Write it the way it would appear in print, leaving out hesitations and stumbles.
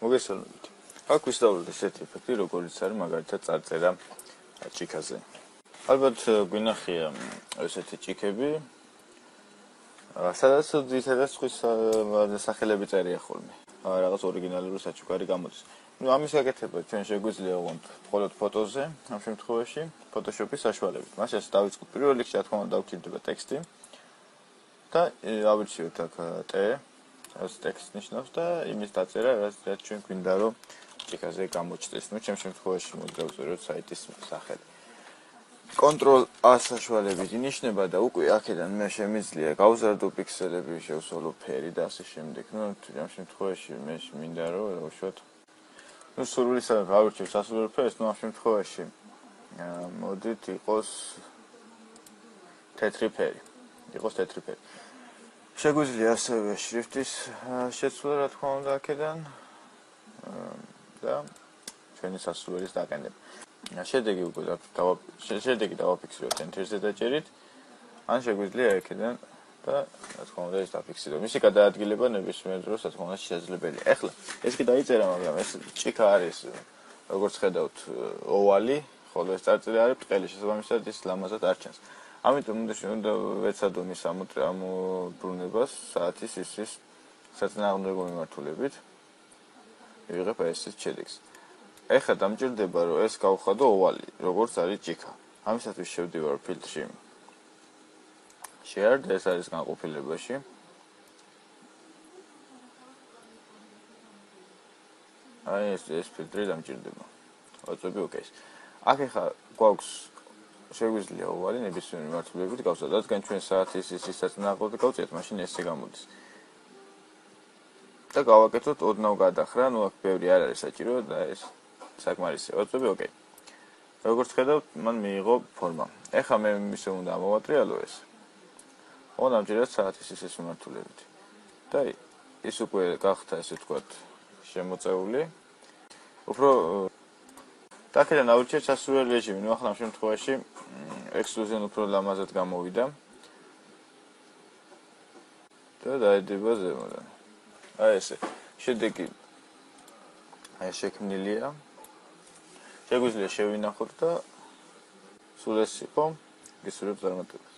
მოგესალმებით. აქ ვისწავლოთ ესეთი ეფექტი, როგორიც არის მაგალითად წარწერა ჭიქაზე. ალბათ გვინახია ესეთი ჭიქები, სადაც ძირითადად სხვის სახელები წერია ხოლმე. რაღაც ორიგინალური საჩუქარი გამოდის. ამის გაკეთება ჩვენ შეგვიძლია ვიღოთ მხოლოდ ფოტოზე, ამ შემთხვევაში Photoshop-ის საშუალებით. მას ეს დავიწყოთ პირველ რიგში, რა თქმა უნდა, დაგვჭირდება ტექსტი და ავირჩიოთ აქ T, ეს ტექსტ ნიშნავს და იმის დაწერა, რაც ჩვენ გვინდა რომ ჭიქაზე გამოჩნდეს. ჩემ შემთხვევაში მოდავწეროთ საიტის სახელი. Ctrl+A საშუალებით ინიშნება და უკვე აქედან მე შემიძლია გავზარდო პიქსელები, შევსოლო ფერი და ასე შემდეგ. ამ შემთხვევაში მე მინდა რომ ვუშვათ სურვილი სადაც გავირჩევ სასურველ ფერს, ამ შემთხვევაში მოდით იყოს თეთრი ფერი. შეგვიძლია ასევე შრიფტის შეცვლა, რა თქმა უნდა, აქედან და ჩვენი სასურველის დაყენება. შედეგი უკვე დავაფიქსიროთ Enter-ზე დაჭერით, ან შეგვიძლია აქედან და რა თქმა უნდა ეს დაფიქსიროთ. მისი გადაადგილება ნებისმიერ დროს რა თქმა უნდა შესაძლებელია. ეხლა ეს კი დაიწერა, მაგრამ ეს ჭიქა არის, როგორც ხედავთ, ოვალი, ხოლო ეს წარწერა არის ბრტყელი, შესაბამისად ის ლამაზად არ ჩანს. ამიტომ უნდა ვეცადო მის ამობრუნებას საათის ისის საწინააღმდეგო მიმართულებით. ვიღებ ეს შედეგს. ეხლა დამჭირდება რომ ეს გავხადო ოვალი, როგორც არის ჭიქა. ამისათვის შევდივარ ფილტრში. Share და ეს არის განყოფილებაში. ეს ფილტრი დამჭირდება. ვაწვევი ოკეის. აქ ეხლა გვაქვს შეგვიძლია ოვალი ნებისმიერ მიმართულებით გავსადოთ, რადგან ჩვენ საათის ისის საწინააღმდეგო გავწიეთ, მაშინ ესე გამოდის. და გავაკეთოთ ოდნავ გადახრა, აქ ბევრი არ არის საჭირო და ეს საკმარისია. ვაწვევი ოკეი. როგორც ხედავთ, მან მიიღო ფორმა. ეხლა მე ისე უნდა ამოვატრიალო ეს. ამჯერად საათის ისის მიმართულებით. და ის უკვე გახდა ესე ვთქვათ შემოწეული. უფრო დაკედა ნაურჩეთ სასურველ რეჟიმი. ახლა ამ შემთხვევაში ექსკლუზიონ უფრო ლამაზად გამოვიდა. და დაედება ზემოდან. ესე. შედეგი შექმნილია. შეგვიძლია შევინახოთ და სულ ეს იყო. გისურვებთ წარმატება.